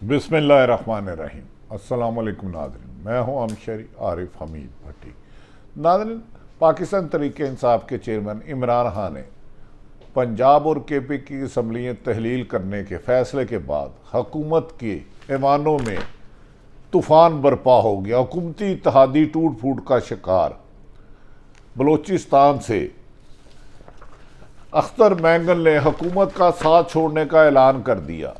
बिस्मिल्लाहिर्रहमानिर्रहीम। अस्सलाम वालेकुम नाज़रीन, मैं हूं अमशरी आरिफ हमीद भट्टी। नाज़रीन, पाकिस्तान तहरीक इंसाफ के चेयरमैन इमरान खान ने पंजाब और केपी की असम्बलियाँ तहलील करने के फैसले के बाद हुकूमत के ऐवानों में तूफ़ान बरपा हो गया। हुकूमती इत्तेहादी टूट फूट का शिकार। बलोचिस्तान से अख्तर मैंगल ने हुकूमत का साथ छोड़ने का ऐलान कर दिया।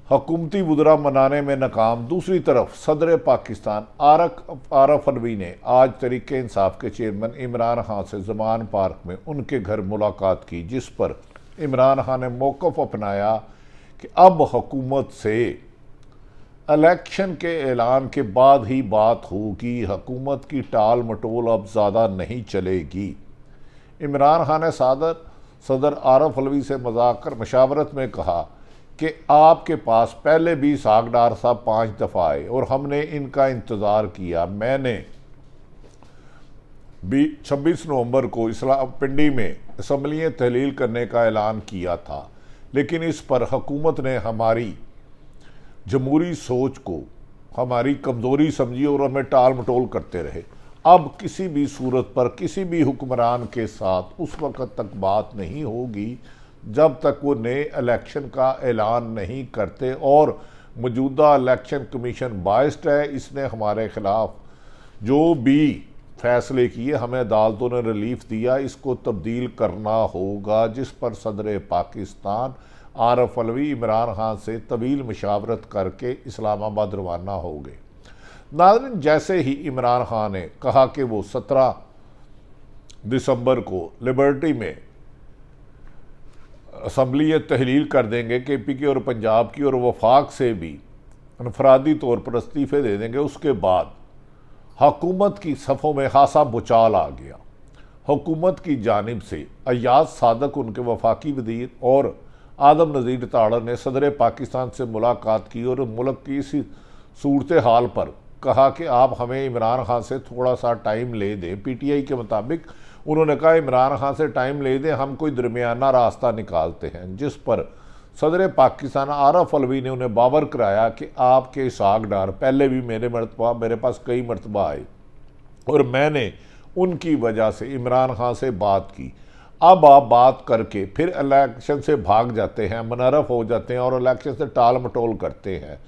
हुकूमती बुदरा मनाने में नाकाम। दूसरी तरफ सदर पाकिस्तान आरफ अलवी ने आज तहरीक इंसाफ के चेयरमैन इमरान खान से ज़मान पार्क में उनके घर मुलाकात की, जिस पर इमरान खान ने मौक़िफ़ अपनाया कि अब हुकूमत से इलेक्शन के ऐलान के बाद ही बात होगी, हुकूमत की टाल मटोल अब ज़्यादा नहीं चलेगी। इमरान खान ने सदर आरफ अलवी से मजाक कर मशावरत में कहा कि आपके पास पहले भी इसहाक डार साहब 5 दफ़ा आए और हमने इनका इंतज़ार किया। मैंने 26 नवंबर को इस्लाम पिंडी में असम्बलियाँ तहलील करने का ऐलान किया था, लेकिन इस पर हुकूमत ने हमारी जमहूरी सोच को हमारी कमज़ोरी समझी और हमें टाल मटोल करते रहे। अब किसी भी सूरत पर किसी भी हुक्मरान के साथ उस वक़्त तक बात नहीं होगी जब तक वो नए इलेक्शन का ऐलान नहीं करते, और मौजूदा इलेक्शन कमीशन बाइस्ड है। इसने हमारे ख़िलाफ़ जो भी फैसले किए, हमें अदालतों ने रिलीफ दिया, इसको तब्दील करना होगा। जिस पर सदर पाकिस्तान आरफ अलवी इमरान खान से तवील मशावरत करके इस्लामाबाद रवाना हो गए। नाज़रीन, जैसे ही इमरान खान ने कहा कि वो 17 दिसंबर को लिबर्टी में असम्बलियाँ तहलील कर देंगे केपी की और पंजाब की, और वफाक से भी अनफरादी तौर पर इस्तीफ़े दे देंगे, उसके बाद हुकूमत की सफ़ों में खासा बुचाल आ गया। हुकूमत की जानिब से अय्याज सादक, उनके वफाकी वज़ीर, और आदम नज़ीर ताड़र ने सदर पाकिस्तान से मुलाकात की और मुल्क की इसी सूरत हाल पर कहा कि आप हमें इमरान खान से थोड़ा सा टाइम ले दें। पीटीआई के मुताबिक उन्होंने कहा इमरान खान से टाइम ले दें, हम कोई दरमियाना रास्ता निकालते हैं। जिस पर सदर पाकिस्तान आरफ अलवी ने उन्हें बावर कराया कि आपके इसहाक डार पहले भी मेरे पास कई मरतबा आए और मैंने उनकी वजह से इमरान खान से बात की। अब आप बात करके फिर इलेक्शन से भाग जाते हैं, मुनरफ हो जाते हैं और इलेक्शन से टाल मटोल करते हैं।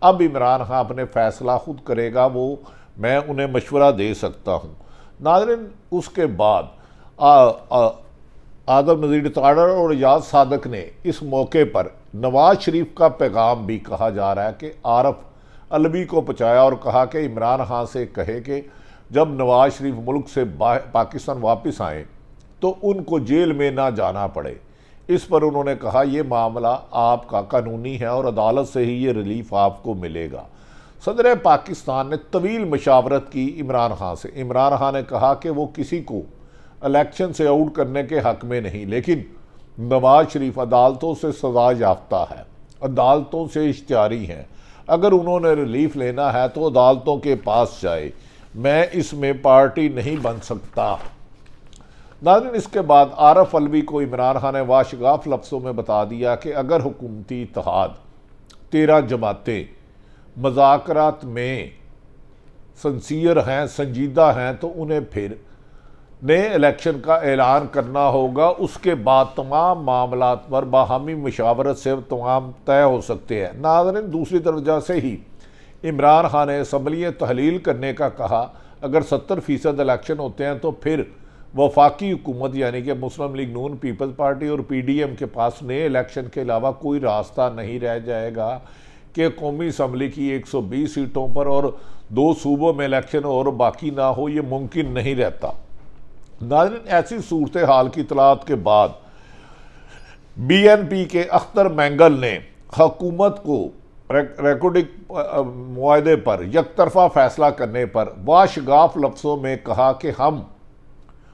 अब इमरान खान अपने फ़ैसला खुद करेगा, वो मैं उन्हें मशवरा दे सकता हूँ। नाज़रीन, उसके बाद आदम नज़ीर ताड़र और अय्याज सादक ने इस मौके पर नवाज शरीफ का पैगाम भी कहा जा रहा है कि आरफ अलवी को पहुँचाया और कहा कि इमरान खान से कहे कि जब नवाज शरीफ मुल्क से पाकिस्तान वापस आएँ तो उनको जेल में ना जाना पड़े। इस पर उन्होंने कहा यह मामला आपका कानूनी है और अदालत से ही ये रिलीफ आपको मिलेगा। सदर पाकिस्तान ने तवील मशावरत की इमरान खान से। इमरान खान ने कहा कि वो किसी को इलेक्शन से आउट करने के हक़ में नहीं, लेकिन नवाज शरीफ अदालतों से सज़ा याफ्ता है, अदालतों से इश्तिहारी हैं, अगर उन्होंने रिलीफ लेना है तो अदालतों के पास जाए, मैं इसमें पार्टी नहीं बन सकता। नाज़रीन, इसके बाद आरफ अलवी को इमरान खान ने वाशगाफ लफ्ज़ों में बता दिया कि अगर हुकूमती इत्तेहाद 13 जमातें मज़ाकरात में सिंसियर हैं, संजीदा हैं, तो उन्हें फिर नए इलेक्शन का ऐलान करना होगा। उसके बाद तमाम मामलात पर बाहमी मशावरत से तमाम तय हो सकते हैं। नाज़रीन, दूसरी तरफ जैसे ही इमरान खान ने असम्बलियाँ तहलील करने का कहा, अगर 70% इलेक्शन होते हैं तो फिर वफाकी हुकूमत यानी कि मुस्लिम लीग नून, पीपल्स पार्टी और पीडीएम के पास नए इलेक्शन के अलावा कोई रास्ता नहीं रह जाएगा कि कौमी असम्बली की 120 सीटों पर और 2 सूबों में इलेक्शन और बाकी ना हो, ये मुमकिन नहीं रहता। नाज़रीन, ऐसी सूरत हाल की इतलात के बाद बीएनपी के अख्तर मैंगल ने हुकूमत को रेकॉर्डिंग मुआहदे पर यकतरफा फैसला करने पर वाशगाफ लफ्ज़ों में कहा कि हम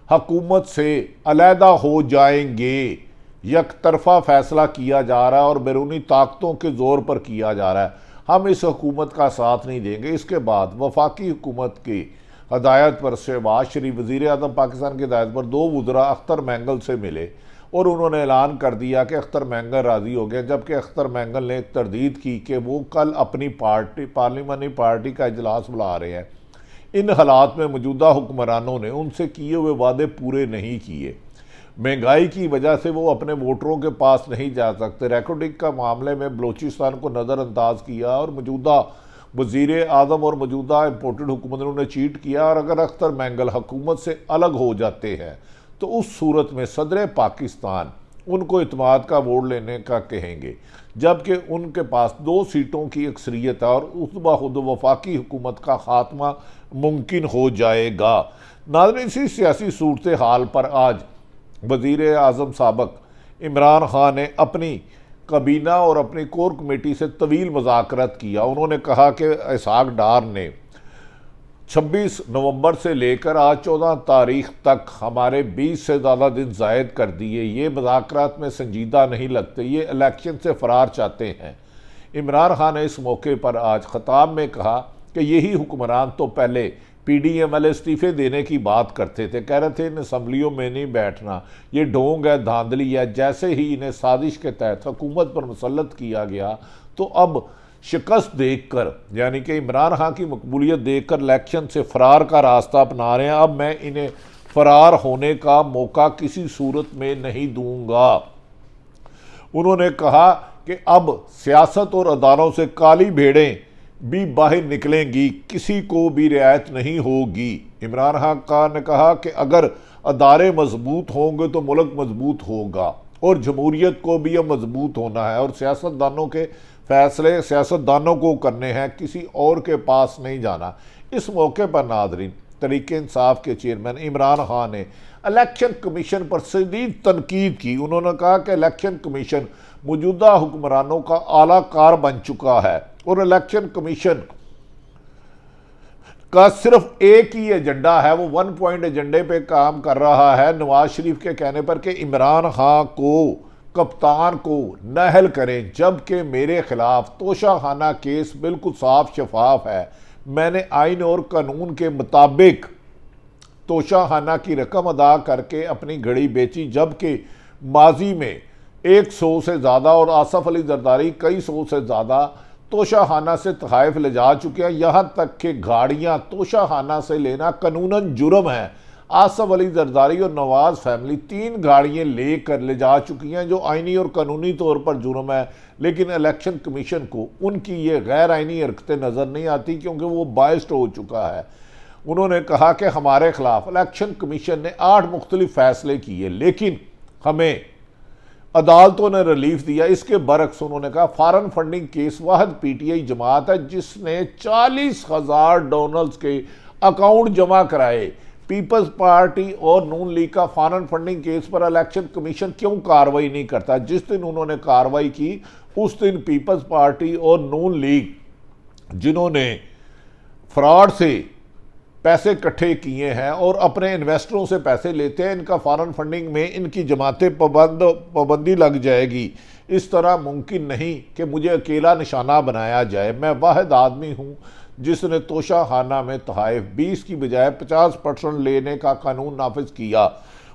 हुकूमत से अलहदा हो जाएंगे। यकतरफा फैसला किया जा रहा है और बैरूनी ताकतों के ज़ोर पर किया जा रहा है, हम इस हुकूमत का साथ नहीं देंगे। इसके बाद वफाकी हुकूमत की हदायत पर शहबाज शरीफ वज़ीर आज़म पाकिस्तान की हदायत पर 2 वज़रा अख्तर मैंगल से मिले और उन्होंने ऐलान कर दिया कि अख्तर मैंगल राज़ी हो गए, जबकि अख्तर मैंगल ने तरदीद की कि वो कल अपनी पार्टी पार्लिमानी पार्टी का इजलास बुला रहे हैं। इन हालात में मौजूदा हुक्मरानों ने उनसे किए हुए वादे पूरे नहीं किए। महंगाई की वजह से वो अपने वोटरों के पास नहीं जा सकते। रिकॉर्डिंग का मामले में बलूचिस्तान को नज़रअंदाज किया और मौजूदा वज़ीर आज़म और मौजूदा इम्पोर्टेड हुकूमतों ने चीट किया। और अगर अख्तर मैंगल हुकूमत से अलग हो जाते हैं तो उस सूरत में सदर पाकिस्तान उनको इत्मीनान का वोट लेने का कहेंगे, जबकि उनके पास 2 सीटों की अक्सरियत है और उस खुद वफाकी हुकूमत का खात्मा मुमकिन हो जाएगा। नाज़रीन, इसी सियासी सूरत हाल पर आज वज़ीर आज़म साबक इमरान खान ने अपनी काबीना और अपनी कोर कमेटी से तवील मुज़ाकरत किया। उन्होंने कहा कि इसहाक डार ने 26 नवंबर से लेकर आज 14 तारीख तक हमारे 20 से ज़्यादा दिन ज़ायद कर दिए। ये मुज़ाकरात में संजीदा नहीं लगते, ये इलेक्शन से फ़रार चाहते हैं। इमरान खान ने इस मौके पर आज ख़िताब में कहा कि यही हुक्मरान तो पहले PDML इस्तीफ़े देने की बात करते थे, कह रहे थे इन असम्बलियों में नहीं बैठना, ये ढोंग है, धांधली है। जैसे ही इन्हें साजिश के तहत हुकूमत पर मुसल्लत किया गया तो अब शिकस्त देखकर, यानी कि इमरान खान की मकबूलियत देखकर इलेक्शन से फ़रार का रास्ता अपना रहे हैं। अब मैं इन्हें फ़रार होने का मौका किसी सूरत में नहीं दूंगा। उन्होंने कहा कि अब सियासत और अदारों से काली भेड़ें भी बाहर निकलेंगी, किसी को भी रियायत नहीं होगी। इमरान खान ने कहा कि अगर अदारे मजबूत होंगे तो मुल्क मजबूत होगा और जमहूरियत को भी अब मजबूत होना है और सियासतदानों के फैसले सियासतदानों को करने हैं, किसी और के पास नहीं जाना। इस मौके पर नाज़रीन, तहरीक इंसाफ के चेयरमैन इमरान खान ने इलेक्शन कमीशन पर शदीद तनकीद की। उन्होंने कहा कि इलेक्शन कमीशन मौजूदा हुक्मरानों का आला कार बन चुका है और इलेक्शन कमीशन का सिर्फ एक ही एजेंडा है, वो 1 पॉइंट एजेंडे पे काम कर रहा है। नवाज शरीफ के कहने पर कि इमरान खान को, कप्तान को नाअहल करें, जबकि मेरे खिलाफ तोशाखाना केस बिल्कुल साफ शफाफ है। मैंने आइन और कानून के मुताबिक तोशाखाना की रकम अदा करके अपनी घड़ी बेची, जबकि माजी में 100 से ज़्यादा और आसफ अली जरदारी कई 100 से ज़्यादा तोशाखाना से तहाइफ ले जा चुके हैं। यहाँ तक कि गाड़ियाँ तोशाखाना से लेना कानूनन जुर्म है। आसफ अली जरदारी और नवाज फैमिली 3 गाड़ियाँ लेकर ले जा चुकी हैं, जो आइनी और कानूनी तौर पर जुर्म है, लेकिन इलेक्शन कमीशन को उनकी ये गैर आइनी हरकतें नज़र नहीं आती क्योंकि वो बाइस्ड हो चुका है। उन्होंने कहा कि हमारे खिलाफ इलेक्शन कमीशन ने 8 मुख्तलिफ फैसले किए, लेकिन हमें अदालतों ने रिलीफ दिया। इसके बरक्स उन्होंने कहा फॉरेन फंडिंग केस वाहिद PTI जमात है जिसने 40,000 डोनर्स के अकाउंट जमा कराए। पीपल्स पार्टी और नून लीग का फॉरेन फंडिंग केस पर इलेक्शन कमीशन क्यों कार्रवाई नहीं करता? जिस दिन उन्होंने कार्रवाई की उस दिन पीपल्स पार्टी और नून लीग, जिन्होंने फ्रॉड से पैसे इकट्ठे किए हैं और अपने इन्वेस्टरों से पैसे लेते हैं, इनका फॉरेन फंडिंग में इनकी जमातें पाबंदी लग जाएगी। इस तरह मुमकिन नहीं कि मुझे अकेला निशाना बनाया जाए। मैं वाहिद आदमी हूँ जिसने तोशाखाना में तहाइफ 20 की बजाय 50% लेने का कानून नाफिज किया।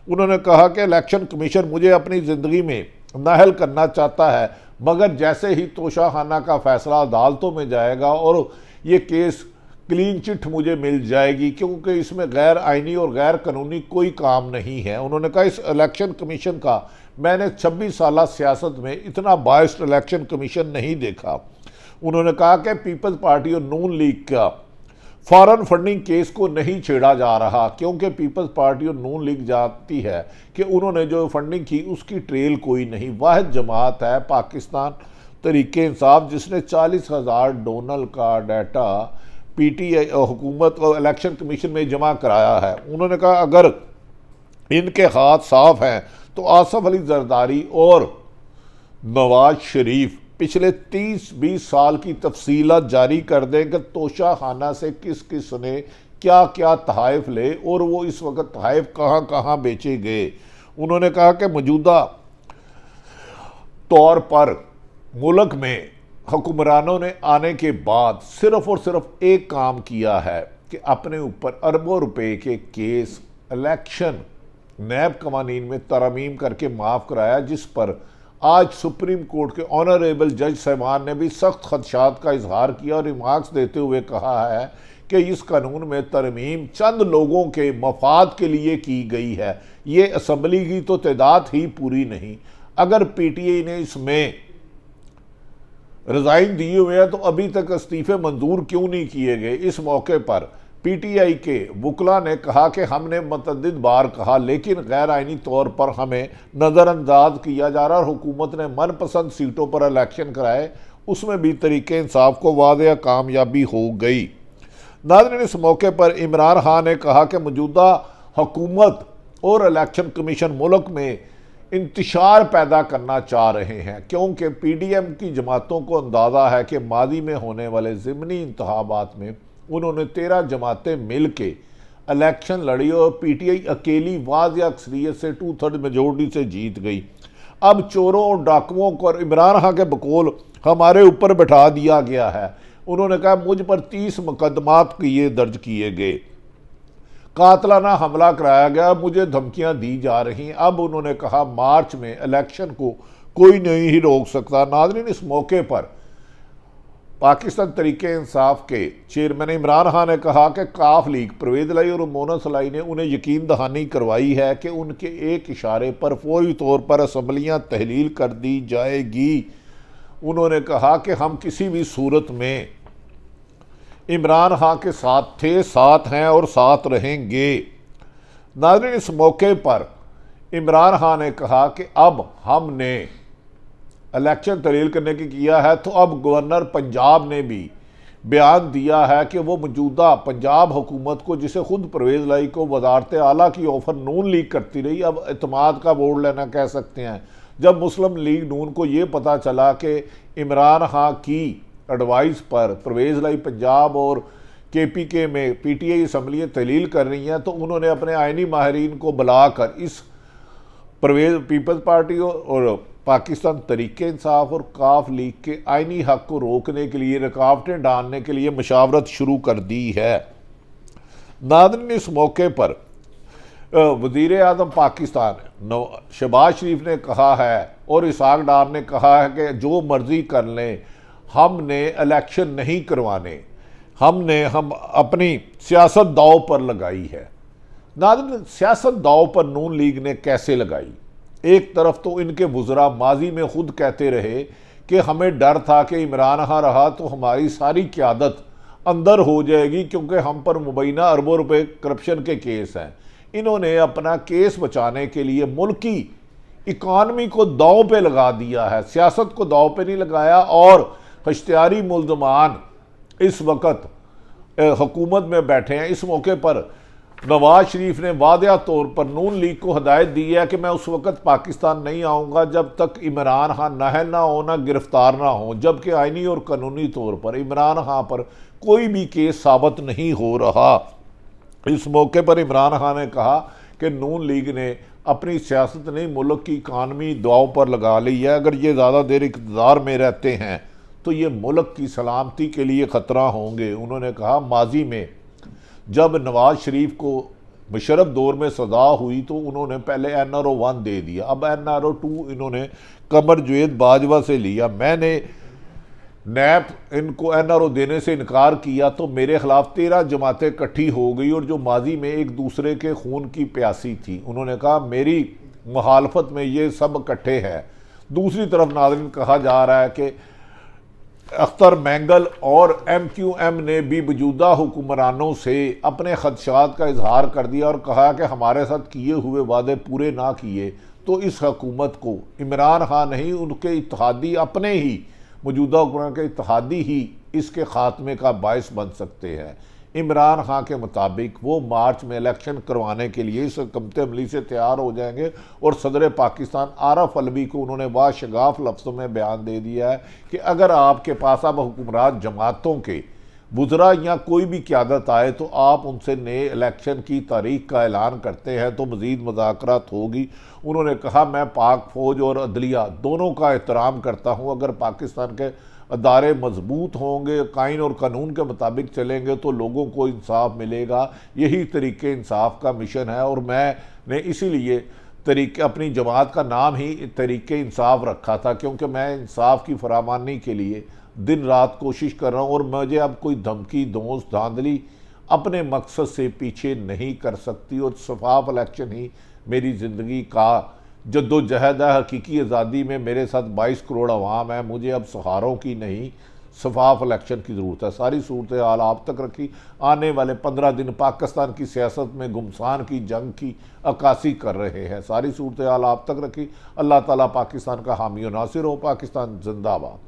उन्होंने कहा कि इलेक्शन कमीशन मुझे अपनी ज़िंदगी में नाअहल करना चाहता है, मगर जैसे ही तोशाखाना का फैसला अदालतों में जाएगा और ये केस क्लीन चिट मुझे मिल जाएगी, क्योंकि इसमें गैर आइनी और गैर कानूनी कोई काम नहीं है। उन्होंने कहा इस इलेक्शन कमीशन का मैंने 26 साल सियासत में इतना बायस्ड इलेक्शन कमीशन नहीं देखा। उन्होंने कहा कि पीपल्स पार्टी और नून लीग का फॉरेन फंडिंग केस को नहीं छेड़ा जा रहा, क्योंकि पीपल्स पार्टी और नून लीग जानती है कि उन्होंने जो फंडिंग की उसकी ट्रेल कोई नहीं। वाहिद जमात है पाकिस्तान तहरीक इंसाफ जिसने 40,000 डोनर का डाटा PTI हुकूमत और इलेक्शन कमीशन में जमा कराया है। उन्होंने कहा अगर इनके हाथ साफ हैं तो आसफ अली जरदारी और नवाज शरीफ पिछले 30-20 साल की तफसीलात जारी कर दें कि तोशाखाना से किस किस ने क्या क्या तहाइफ ले और वो इस वक्त तहाइफ कहाँ कहाँ बेचे गए। उन्होंने कहा कि मौजूदा तौर पर मुल्क में हुक्मरानों ने आने के बाद सिर्फ और सिर्फ एक काम किया है कि अपने ऊपर अरबों रुपए के केस इलेक्शन नैब कवानीन में तरमीम करके माफ़ कराया, जिस पर आज सुप्रीम कोर्ट के ऑनरेबल जज साहबान ने भी सख्त खदशात का इजहार किया और रिमार्क्स देते हुए कहा है कि इस कानून में तरमीम चंद लोगों के मफाद के लिए की गई है, ये असम्बली की तो तादाद ही पूरी नहीं। अगर पीटीआई ने इसमें रिज़ाइन दिए हुए हैं तो अभी तक इस्तीफे मंजूर क्यों नहीं किए गए। इस मौके पर पीटीआई के वकला ने कहा कि हमने मुतअद्दिद बार कहा, लेकिन गैर आइनी तौर पर हमें नज़रअंदाज किया जा रहा और हुकूमत ने मनपसंद सीटों पर इलेक्शन कराए, उसमें भी तरीके इंसाफ को वाज़ेह कामयाबी हो गई। नाज़रीन, इस मौके पर इमरान खान ने कहा कि मौजूदा हुकूमत और इलेक्शन कमीशन मुल्क में इंतशार पैदा करना चाह रहे हैं, क्योंकि पीडीएम की जमातों को अंदाज़ा है कि माजी में होने वाले ज़िमनी इंतखाबात में उन्होंने 13 जमातें मिल के इलेक्शन लड़ी और पीटीआई अकेली वाज़ेह अक्सरियत से 2/3 मेजोरिटी से जीत गई। अब चोरों और डाकुओं को इमरान खान के बकौल हमारे ऊपर बैठा दिया गया है। उन्होंने कहा मुझ पर 30 मुकदमात दर्ज किए गए, कातलाना हमला कराया गया, मुझे धमकियां दी जा रही। अब उन्होंने कहा मार्च में इलेक्शन को कोई नहीं ही रोक सकता। नाज़रीन, इस मौके पर पाकिस्तान तरीके इंसाफ के चेयरमैन इमरान खान ने कहा कि काफ लीग परवेज़ लाई और मोना सलाई ने उन्हें यकीन दहानी करवाई है कि उनके एक इशारे पर फौरी तौर पर असम्बलियाँ तहलील कर दी जाएगी। उन्होंने कहा कि हम किसी भी सूरत में इमरान खान के साथ थे, साथ हैं और साथ रहेंगे। नाज़रीन, इस मौके पर इमरान खान ने कहा कि अब हमने इलेक्शन तहलील करने की किया है, तो अब गवर्नर पंजाब ने भी बयान दिया है कि वो मौजूदा पंजाब हुकूमत को, जिसे खुद परवेज़ लाई को वज़ारत आला की ऑफ़र नून लीग करती रही, अब एतमाद का वोट लेना कह सकते हैं। जब मुस्लिम लीग नून को ये पता चला कि इमरान खान की एडवाइस पर परवेज़ लाई पंजाब और केपीके में पीटीआई असम्बलियाँ तहलील कर रही हैं, तो उन्होंने अपने आइनी माहिरीन को बुलाकर इस परवेज़ पीपल्स पार्टी और पाकिस्तान तरीके इंसाफ और काफ लीग के आइनी हक को रोकने के लिए, रुकावटें डालने के लिए मशावरत शुरू कर दी है। नाज़रीन, इस मौके पर वज़ीर आज़म पाकिस्तान शहबाज शरीफ ने कहा है और इसहाक डार ने कहा है कि जो मर्जी कर लें, हमने इलेक्शन नहीं करवाने, हम अपनी सियासत दाव पर लगाई है। नाज़रीन, सियासत दाव पर नून लीग ने कैसे लगाई? एक तरफ तो इनके वुज़रा माजी में खुद कहते रहे कि हमें डर था कि इमरान खान रहा तो हमारी सारी क़यादत अंदर हो जाएगी, क्योंकि हम पर मुबैना अरबों रुपए करप्शन के केस हैं। इन्होंने अपना केस बचाने के लिए मुल्क की इकानमी को दांव पे लगा दिया है, सियासत को दांव पे नहीं लगाया। और इख्तियारी मुल्ज़मान इस वक्त हुकूमत में बैठे हैं। इस मौके पर नवाज शरीफ ने वाज़ेह तौर पर नून लीग को हदायत दी है कि मैं उस वक्त पाकिस्तान नहीं आऊँगा जब तक इमरान खान नाहल ना हो, ना गिरफ्तार ना हो, जबकि आइनी और कानूनी तौर पर इमरान खान पर कोई भी केस साबित नहीं हो रहा। इस मौके पर इमरान खान ने कहा कि नून लीग ने अपनी सियासत नहीं, मुल्क की इकानमी दांव पर लगा ली है। अगर ये ज़्यादा देर इक़्तिदार में रहते हैं तो ये मुल्क की सलामती के लिए ख़तरा होंगे। उन्होंने कहा माजी में जब नवाज शरीफ को मुशर्रफ दौर में सज़ा हुई तो उन्होंने पहले NRO 1 दे दिया, अब NRO 2 इन्होंने कमर जुवेद बाजवा से लिया। मैंने नैब इनको NRO देने से इनकार किया तो मेरे ख़िलाफ़ 13 जमातें इकट्ठी हो गई और जो माजी में एक दूसरे के खून की प्यासी थी। उन्होंने कहा मेरी मुखालफत में ये सब इकट्ठे हैं। दूसरी तरफ नाज़रीन, कहा जा रहा है कि अख्तर मैंगल और MQM ने भी मौजूदा हुक्मरानों से अपने खदशात का इजहार कर दिया और कहा कि हमारे साथ किए हुए वादे पूरे ना किए तो इस हुकूमत को इमरान खान नहीं, उनके इत्तेहादी, अपने ही मौजूदा हुक्मरान के इत्तेहादी ही इसके ख़ात्मे का बायस बन सकते हैं। इमरान खान के मुताबिक वो मार्च में इलेक्शन करवाने के लिए इस हुकूमत अमली से तैयार हो जाएंगे और सदर पाकिस्तान आरफ अलवी को उन्होंने वाशगाफ लफ्ज़ों में बयान दे दिया है कि अगर आपके पास अब हुक्मरान जमातों के वुज़रा या कोई भी क़यादत आए तो आप उनसे नए इलेक्शन की तारीख का ऐलान करते हैं तो मज़ीद मुज़ाकरात होगी। उन्होंने कहा मैं पाक फ़ौज और अदलिया दोनों का एहतराम करता हूँ। अगर पाकिस्तान के अदारे मजबूत होंगे, कानून और कानून के मुताबिक चलेंगे तो लोगों को इंसाफ मिलेगा। यही तरीके इंसाफ का मिशन है और मैंने इसीलिए तरीके अपनी जमात का नाम ही तरीके इंसाफ रखा था, क्योंकि मैं इंसाफ की फरामानी के लिए दिन रात कोशिश कर रहा हूँ और मुझे अब कोई धमकी दोस्त धांधली अपने मकसद से पीछे नहीं कर सकती। और शफाफ इलेक्शन ही मेरी ज़िंदगी का जद्दोजहद है। हकीकी आज़ादी में मेरे साथ 22 करोड़ अवाम है। मुझे अब सहारों की नहीं, शफाफ इलेक्शन की ज़रूरत है। सारी सूरत हाल आप तक रखी। आने वाले 15 दिन पाकिस्तान की सियासत में घुमसान की जंग की अक्कासी कर रहे हैं। सारी सूरत हाल आप तक रखी। अल्लाह ताला पाकिस्तान का हामी और नासिर हो। पाकिस्तान जिंदाबाद।